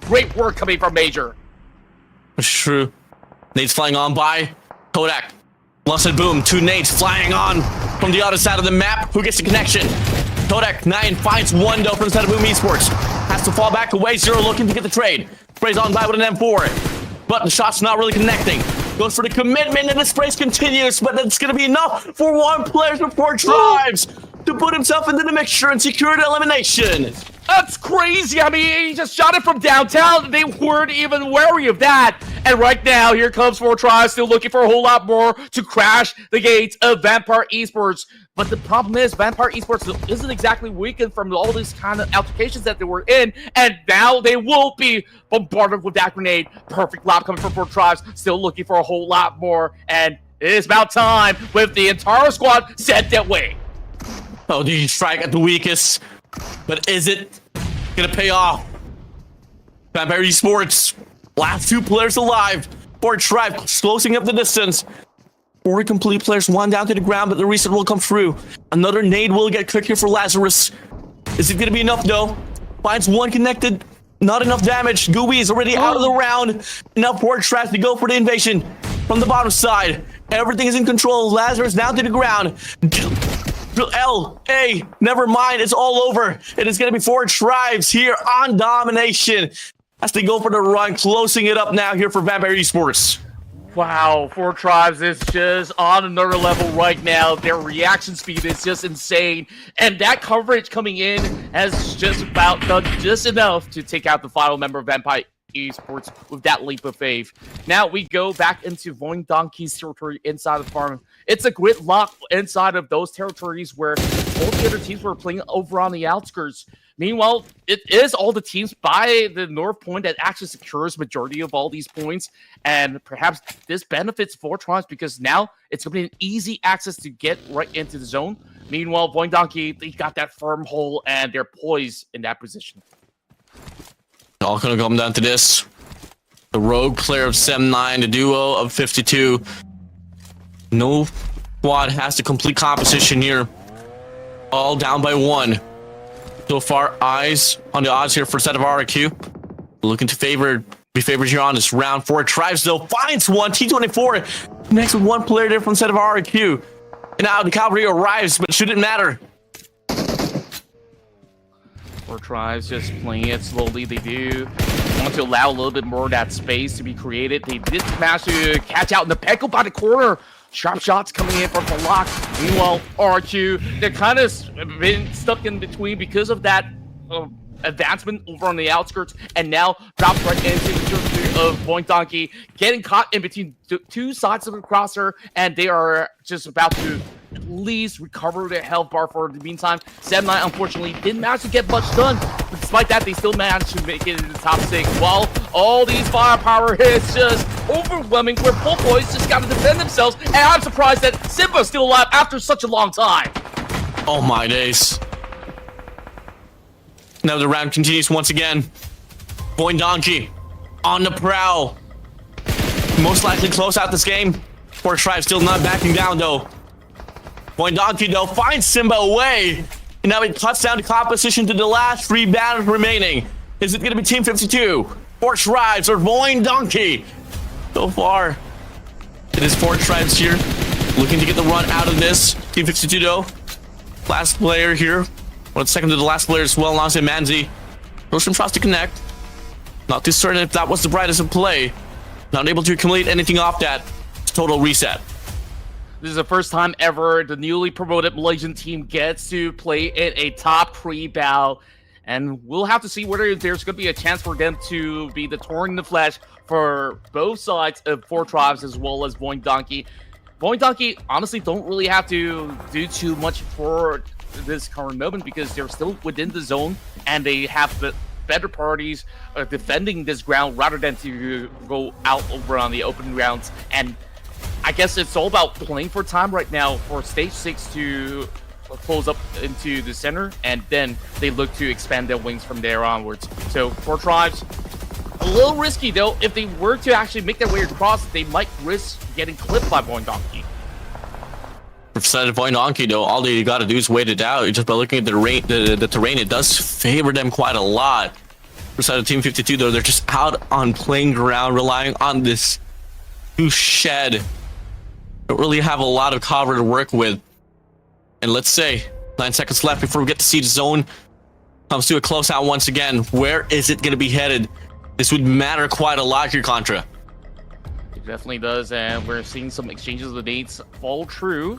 Great work coming from Major. It's true. Nades flying on by Kodak. Lusted boom. 2 nades flying on from the other side of the map. Who gets the connection? Kodak 9 finds 1 though from the side of Boom Esports. Has to fall back away. 0 looking to get the trade. Sprays on by with an M4. But the shot's not really connecting. Goes for the commitment and the sprays continues. But it's going to be enough for 1 player before 4Thrives to put himself into the mixture and secure the elimination. That's crazy. I mean, he just shot it from downtown. They weren't even wary of that. And right now, here comes 4Thrives, still looking for a whole lot more to crash the gates of Vampire Esports. But the problem is, Vampire Esports isn't exactly weakened from all these kind of altercations that they were in. And now they will be bombarded with that grenade. Perfect lob coming from 4Thrives, still looking for a whole lot more. And it is about time with the entire squad set that way. Oh, did you strike at the weakest? But is it gonna pay off? Vampire Esports, last 2 players alive. 4Thrives closing up the distance. 4 complete players, 1 down to the ground, but the reset will come through. Another nade will get cooked here for Lazarus. Is it gonna be enough though? Finds 1 connected, not enough damage. Gooey is already out of the round. Now 4Thrives to go for the invasion from the bottom side. Everything is in control. Lazarus down to the ground. L.A. Never mind, it's all over. It is going to be 4Thrives here on Domination as they go for the run, closing it up now here for Vampire Esports. Wow, 4Thrives is just on another level right now. Their reaction speed is just insane. And that coverage coming in has just about done just enough to take out the final member of Vampire Esports with that leap of faith. Now we go back into Voing Donkey's territory inside the farm. It's a gridlock inside of those territories where all the other teams were playing over on the outskirts. Meanwhile, it is all the teams by the North Point that actually secures majority of all these points. And perhaps this benefits 4Thrives because now it's going to be an easy access to get right into the zone. Meanwhile, Voing Donkey, they got that firm hole and they're poised in that position. All gonna come down to this. The rogue player of 7-9, the duo of 52. No squad has the complete composition here. All down by 1. So far, eyes on the odds here for set of RQ. Looking to be favored here on this round. 4Thrives though finds 1. T24 next with 1 player there from set of RQ. And now the cavalry arrives, but shouldn't matter. 4Thrives just playing it slowly. They do want to allow a little bit more of that space to be created. They did manage to catch out in the Pekko by the corner. Sharp shots coming in from the lock. Meanwhile, RQ, they're kind of been stuck in between because of that advancement over on the outskirts, and now dropped right into the territory of Voing Donkey, getting caught in between 2 sides of the crosser, and they are just about to at least recover their health bar for the meantime. 7-9 unfortunately didn't manage to get much done, but despite that, they still managed to make it in the top 6. While all these firepower hits just overwhelming, where both boys just got to defend themselves, and I'm surprised that Simba's still alive after such a long time. Oh my days. Now the round continues once again. Voing Donkey on the prowl. Most likely close out this game. 4Thrives still not backing down though. Voing Donkey though finds Simba away. And now it cuts down the composition to the last 3 batters remaining. Is it going to be Team 52? 4Thrives or Voing Donkey? So far, it is 4Thrives here. Looking to get the run out of this. Team 52 though. Last player here. 1 second to the last player as well, alongside Manzi. Roshan tries to connect. Not too certain if that was the brightest of play. Not able to complete anything off that. Total reset. This is the first time ever the newly promoted Malaysian team gets to play in a top 3 battle. And we'll have to see whether there's going to be a chance for them to be the thorn in the flesh for both sides of 4Thrives as well as Voing Donkey. Voing Donkey honestly don't really have to do too much for this current moment because they're still within the zone and they have the better parties defending this ground rather than to go out over on the open grounds. And I guess it's all about playing for time right now for stage 6 to close up into the center, and then they look to expand their wings from there onwards. So 4Thrives, a little risky though. If they were to actually make their way across, they might risk getting clipped by Voing Donkey. For side of Voing Donkey though, all they gotta do is wait it out. Just by looking at the terrain, it does favor them quite a lot. For side of Team 52, though, they're just out on playing ground, relying on this new shed. Don't really have a lot of cover to work with. And let's say 9 seconds left before we get to see the zone comes to a closeout once again. Where is it going to be headed? This would matter quite a lot here, Contra. It definitely does, and we're seeing some exchanges of the nades fall true.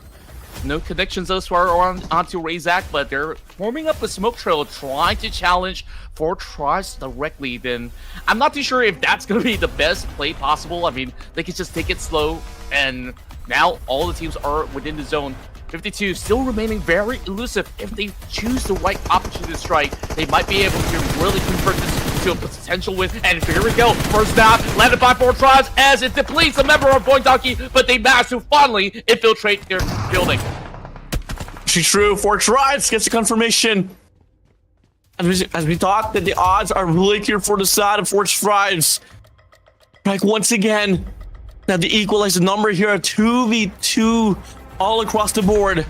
No connections thus far onto Razak, but they're forming up a smoke trail, trying to challenge 4Thrives directly. Then I'm not too sure if that's going to be the best play possible. I mean, they could just take it slow, and now all the teams are within the zone. 52 still remaining very elusive. If they choose the right opportunity to strike, they might be able to really convert this to a potential win. And here we go, first down, landed by 4Thrives as it depletes a member of Boing Donkey, but they manage to finally infiltrate their building. True, 4Thrives gets the confirmation. As we thought that the odds are really here for the side of 4Thrives. Like once again, now the equalizer number here, 2v2 all across the board.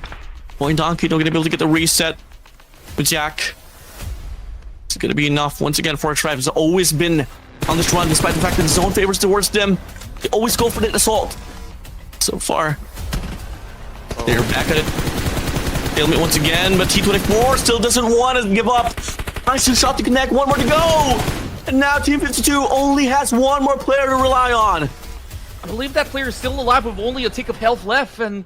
Boing Donkey not gonna be able to get the reset with Jack. It's gonna be enough. Once again, 4Thrives has always been on this run, despite the fact that the zone favors towards them. They always go for the assault. So far, they're back at it. Stalemate once again, but T24 still doesn't want to give up. Nice shot to connect, one more to go. And now Team 52 only has one more player to rely on. I believe that player is still alive with only a tick of health left, and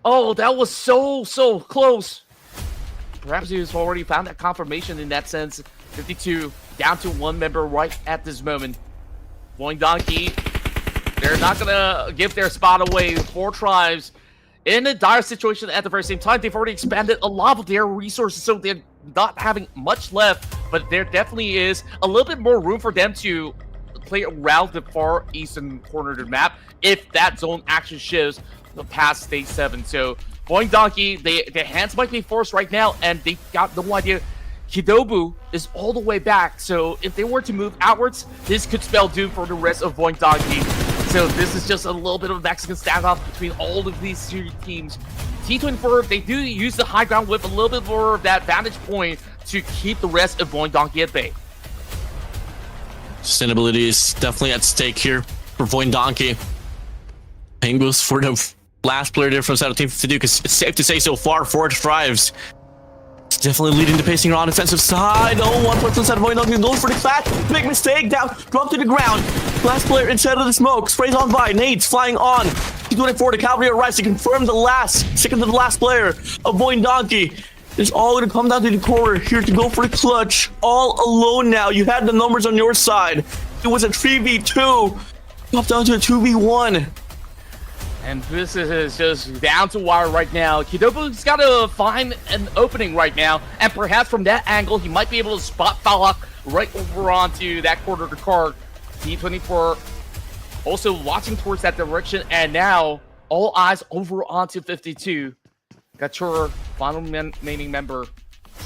oh, that was so close. Perhaps he's already found that confirmation in that sense. 52 down to one member right at this moment. Boing Donkey, they're not gonna give their spot away. 4Thrives in a dire situation at the very same time. They've already expanded a lot of their resources, so they're not having much left, but there definitely is a little bit more room for them to play around the far eastern corner of the map if that zone actually shifts past stage 7. So Boing Donkey, their hands might be forced right now, and they got no idea. Kidobu is all the way back, so if they were to move outwards, this could spell doom for the rest of Boing Donkey. So this is just a little bit of a Mexican standoff between all of these two teams. T24, they do use the high ground with a little bit more of that vantage point to keep the rest of Boing Donkey at bay. Sustainability is definitely at stake here for Boing Donkey. Ping boost for the last player there from side of Team 52, because it's safe to say so far 4Thrives it's definitely leading the pacing on defensive side. Oh, one person inside of Boing Donkey goes for the clash. Big mistake, down, drop to the ground. Last player inside of the smoke, sprays on by, nades flying on. T24, the cavalry arrives to confirm the second to the last player of Boing Donkey. It's all going to come down to the corner here to go for the clutch. All alone now. You had the numbers on your side. It was a 3v2. Up down to a 2v1. And this is just down to wire right now. Kidobu's got to find an opening right now. And perhaps from that angle, he might be able to spot Falak right over onto that corner of the card. T24 also watching towards that direction. And now, all eyes over onto 52. Gatura, final remaining member,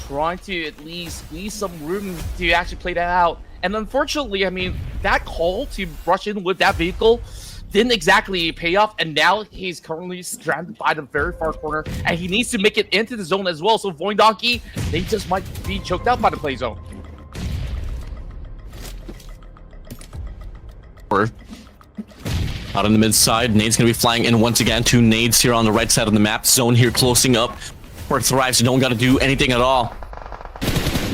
trying to at least leave some room to actually play that out. And unfortunately, I mean, that call to rush in with that vehicle didn't exactly pay off, and now he's currently stranded by the very far corner, and he needs to make it into the zone as well. So Boing Donkey, they just might be choked out by the play zone. Out on the mid side, nades gonna be flying in once again. 2 nades here on the right side of the map. Zone here closing up. 4Thrives don't gotta do anything at all.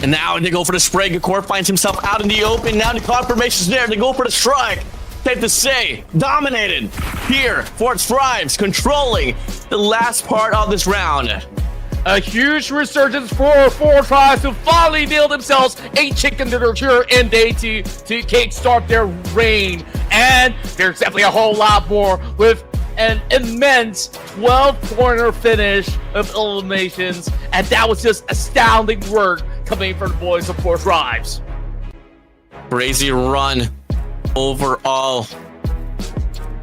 And now they go for the spray. Gakor finds himself out in the open. Now the confirmation's there. They go for the strike. Safe to say, dominated here. 4Thrives controlling the last part of this round. A huge resurgence for 4Thrives to finally deal themselves a chicken literature in day 2 to kickstart their reign. And there's definitely a whole lot more with an immense 12-corner finish of eliminations. And that was just astounding work coming from the boys of 4Thrives. Crazy run overall.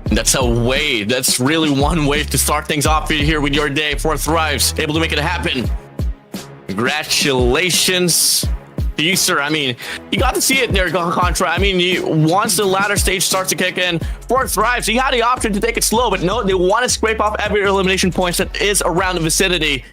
That's really one way to start things off here with your day. 4Thrives able to make it happen. Congratulations to you, sir. I mean, you got to see it there, Contra. I mean, once the latter stage starts to kick in, 4Thrives, he had the option to take it slow, but no, they want to scrape off every elimination points that is around the vicinity.